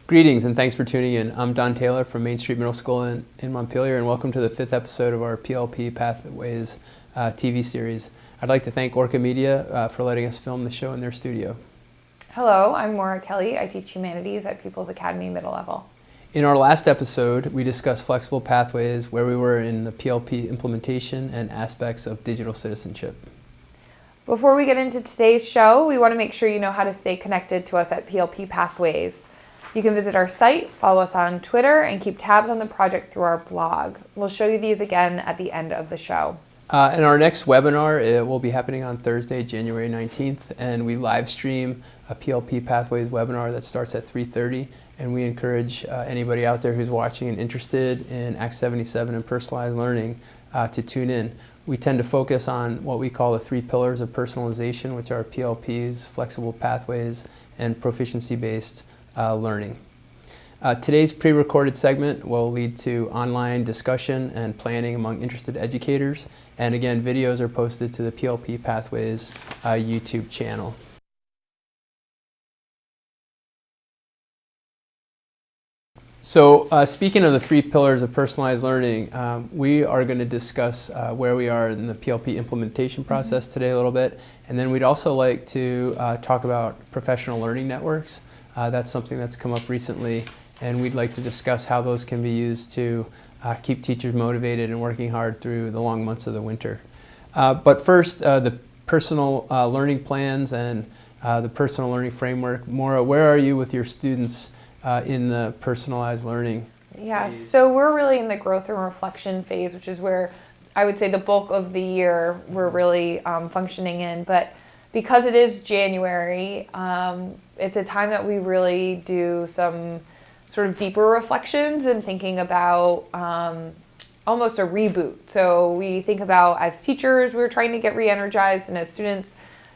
Greetings and thanks for tuning in. I'm Don Taylor from Main Street Middle School in Montpelier, and welcome to the 5th episode of our PLP Pathways TV series. I'd like to thank Orca Media for letting us film the show in their studio. Hello, I'm Maura Kelly. I teach humanities at People's Academy Middle Level. In our last episode, we discussed flexible pathways, where we were in the PLP implementation and aspects of digital citizenship. Before we get into today's show, we want to make sure you know how to stay connected to us at PLP Pathways. You can visit our site, follow us on Twitter, and keep tabs on the project through our blog. We'll show you these again at the end of the show. In our next webinar, it will be happening on Thursday, January 19th, and we live stream a PLP Pathways webinar that starts at 3:30, and we encourage anybody out there who's watching and interested in Act 77 and personalized learning to tune in. We tend to focus on what we call the 3 pillars of personalization, which are PLPs, flexible pathways, and proficiency-based learning. Today's pre-recorded segment will lead to online discussion and planning among interested educators. And again, videos are posted to the PLP Pathways YouTube channel. So speaking of the 3 pillars of personalized learning, we are going to discuss where we are in the PLP implementation process today a little bit. And then we'd also like to talk about professional learning networks. That's something that's come up recently, and we'd like to discuss how those can be used to keep teachers motivated and working hard through the long months of the winter. But first, the personal learning plans and the personal learning framework. Maura, where are you with your students in the personalized learning? Yeah, so we're really in the growth and reflection phase, which is where I would say the bulk of the year we're really functioning in. But because it is January, it's a time that we really do some sort of deeper reflections and thinking about almost a reboot. So we think about, as teachers, we're trying to get re-energized, and as students,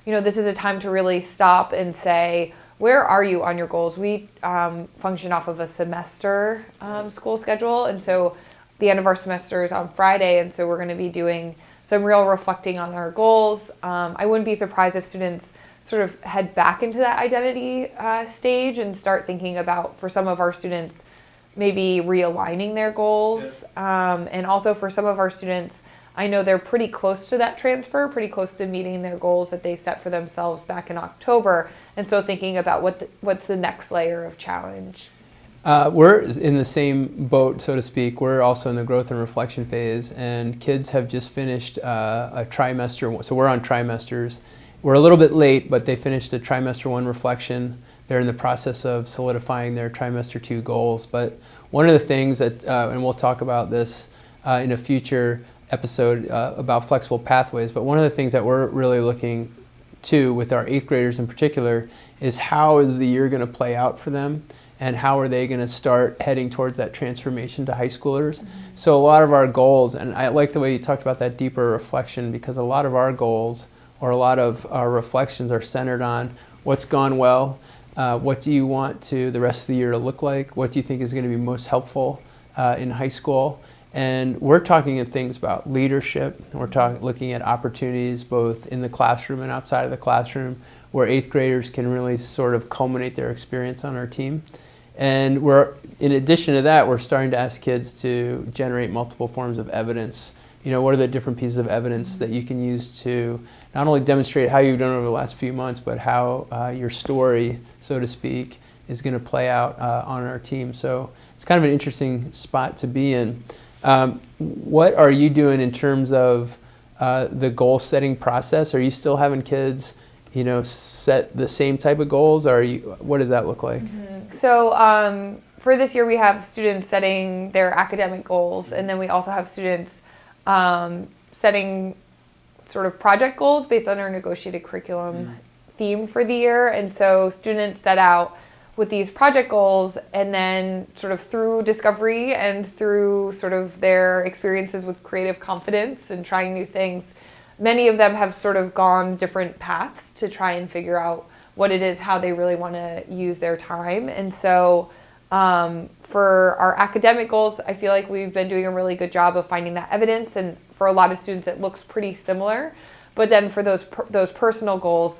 you know, this is a time to really stop and say, where are you on your goals? We function off of a semester school schedule, and so the end of our semester is on Friday, and so we're going to be doing some real reflecting on our goals. I wouldn't be surprised if students sort of head back into that identity stage and start thinking about, for some of our students, maybe realigning their goals. And also for some of our students, I know they're pretty close to that transfer, pretty close to meeting their goals that they set for themselves back in October. And so thinking about what's the next layer of challenge. We're in the same boat, so to speak. We're also in the growth and reflection phase, and kids have just finished a trimester. So we're on trimesters. We're a little bit late, but they finished a trimester 1 reflection. They're in the process of solidifying their trimester 2 goals. But one of the things that, and we'll talk about this in a future episode about flexible pathways, but one of the things that we're really looking to with our 8th graders in particular is how is the year going to play out for them, and how are they going to start heading towards that transformation to high schoolers. So a lot of our goals, and I like the way you talked about that deeper reflection, because a lot of our goals or a lot of our reflections are centered on what's gone well, what do you want to the rest of the year to look like, what do you think is going to be most helpful in high school. And we're talking of things about leadership. We're looking at opportunities both in the classroom and outside of the classroom, where 8th graders can really sort of culminate their experience on our team. And in addition to that, we're starting to ask kids to generate multiple forms of evidence. You know, what are the different pieces of evidence that you can use to not only demonstrate how you've done over the last few months, but how your story, so to speak, is going to play out on our team. So it's kind of an interesting spot to be in. What are you doing in terms of the goal setting process? Are you still having kids, you know, set the same type of goals? Or what does that look like? So for this year, we have students setting their academic goals, and then we also have students setting sort of project goals based on our negotiated curriculum theme for the year. And so students set out with these project goals, and then sort of through discovery and through sort of their experiences with creative confidence and trying new things, many of them have sort of gone different paths to try and figure out what it is, how they really want to use their time. And so for our academic goals, I feel like we've been doing a really good job of finding that evidence, and for a lot of students it looks pretty similar. But then for those personal goals,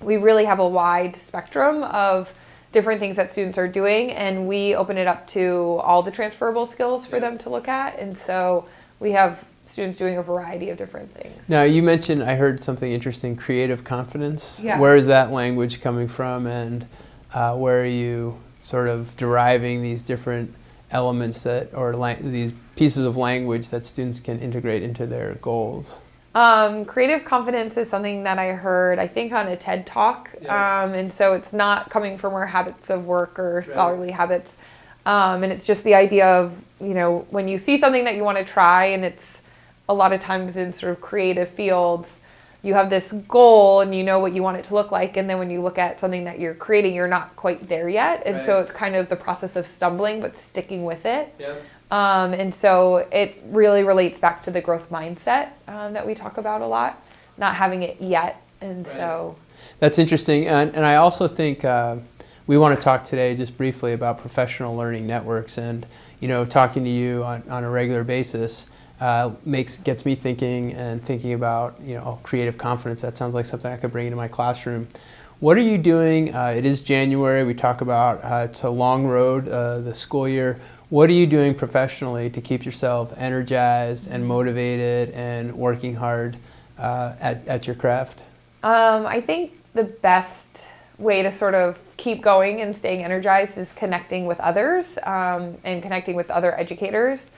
we really have a wide spectrum of different things that students are doing, and we open it up to all the transferable skills for them to look at. And so we have students doing a variety of different things. Now, you mentioned, I heard something interesting, creative confidence. Yeah. Where is that language coming from, and where are you sort of deriving these different elements that, or these pieces of language that students can integrate into their goals? Creative confidence is something that I heard, I think, on a TED Talk. Yeah. And so it's not coming from our habits of work or scholarly habits. And it's just the idea of, when you see something that you want to try, and it's a lot of times in sort of creative fields, you have this goal and you know what you want it to look like. And then when you look at something that you're creating, you're not quite there yet. And so it's kind of the process of stumbling, but sticking with it. Yep. And so it really relates back to the growth mindset that we talk about a lot, not having it yet. And so that's interesting. And I also think we want to talk today just briefly about professional learning networks. And, talking to you on a regular basis gets me thinking about, creative confidence. That sounds like something I could bring into my classroom. What are you doing? It is January. We talk about it's a long road, the school year. What are you doing professionally to keep yourself energized and motivated and working hard at your craft? I think the best way to sort of keep going and staying energized is connecting with others and connecting with other educators.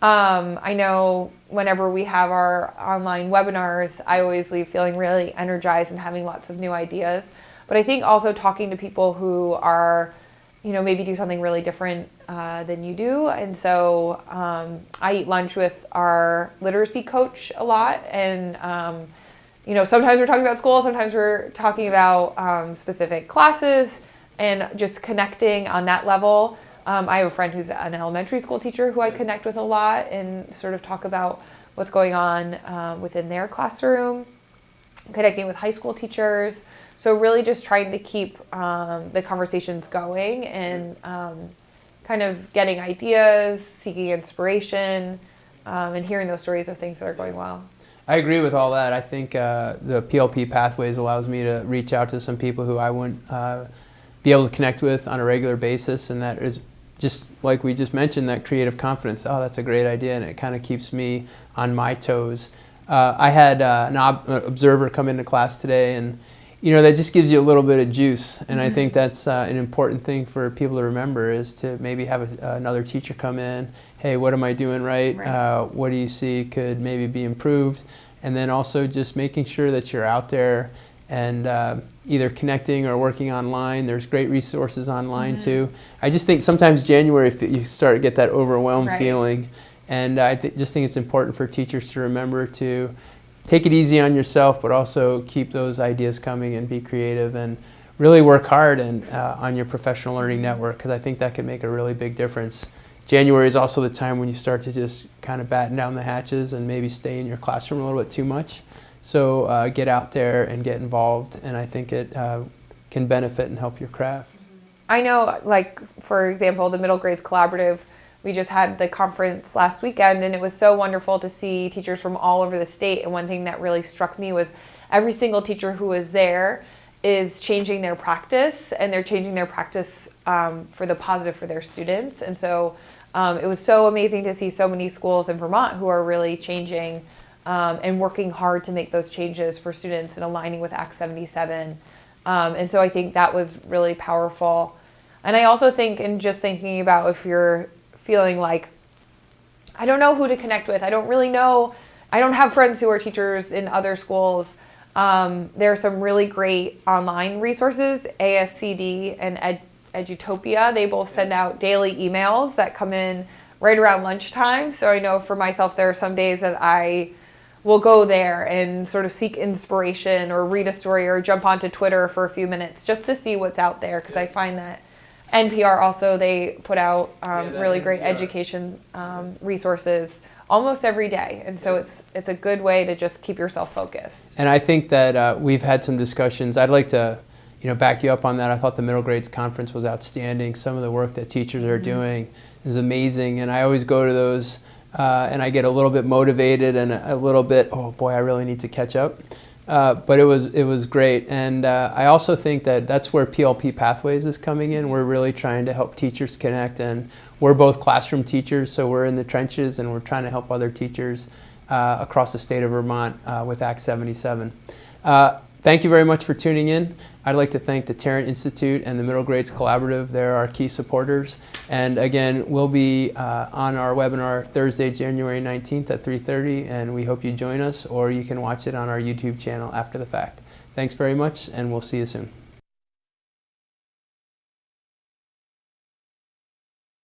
I know whenever we have our online webinars, I always leave feeling really energized and having lots of new ideas. But I think also talking to people who are, maybe do something really different than you do. And so I eat lunch with our literacy coach a lot. And, sometimes we're talking about school, sometimes we're talking about specific classes and just connecting on that level. I have a friend who's an elementary school teacher who I connect with a lot and sort of talk about what's going on within their classroom, connecting with high school teachers. So really just trying to keep the conversations going and kind of getting ideas, seeking inspiration, and hearing those stories of things that are going well. I agree with all that. I think the PLP Pathways allows me to reach out to some people who I wouldn't be able to connect with on a regular basis, and that is just like we just mentioned, that creative confidence. Oh, that's a great idea, and it kind of keeps me on my toes. I had an observer come into class today, and that just gives you a little bit of juice, and I think that's an important thing for people to remember, is to maybe have another teacher come in. Hey, what am I doing right? What do you see could maybe be improved? And then also just making sure that you're out there and either connecting or working online. There's great resources online too. I just think sometimes January you start to get that overwhelmed feeling, and I just think it's important for teachers to remember to take it easy on yourself, but also keep those ideas coming and be creative and really work hard on your professional learning network, because I think that can make a really big difference. January is also the time when you start to just kind of batten down the hatches and maybe stay in your classroom a little bit too much. So get out there and get involved, and I think it can benefit and help your craft. I know, like, for example, the Middle Grades Collaborative, we just had the conference last weekend, and it was so wonderful to see teachers from all over the state. And one thing that really struck me was every single teacher who was there is changing their practice, and they're changing their practice for the positive for their students. And so it was so amazing to see so many schools in Vermont who are really changing and working hard to make those changes for students and aligning with Act 77. And so I think that was really powerful. And I also think, in just thinking about if you're feeling like, I don't know who to connect with, I don't really know, I don't have friends who are teachers in other schools, there are some really great online resources, ASCD and Edutopia. They both send out daily emails that come in right around lunchtime. So I know for myself, there are some days that I will go there and sort of seek inspiration or read a story or jump onto Twitter for a few minutes just to see what's out there, because I find that NPR also, they put out really great education resources almost every day. And so it's a good way to just keep yourself focused. And I think that we've had some discussions. I'd like to back you up on that. I thought the Middle Grades Conference was outstanding. Some of the work that teachers are doing is amazing. And I always go to those and I get a little bit motivated and a little bit, oh boy, I really need to catch up. But it was great, and I also think that that's where PLP Pathways is coming in. We're really trying to help teachers connect, and we're both classroom teachers, so we're in the trenches, and we're trying to help other teachers across the state of Vermont with Act 77. Thank you very much for tuning in. I'd like to thank the Tarrant Institute and the Middle Grades Collaborative. They're our key supporters. And again, we'll be on our webinar Thursday, January 19th at 3:30, and we hope you join us, or you can watch it on our YouTube channel after the fact. Thanks very much, and we'll see you soon.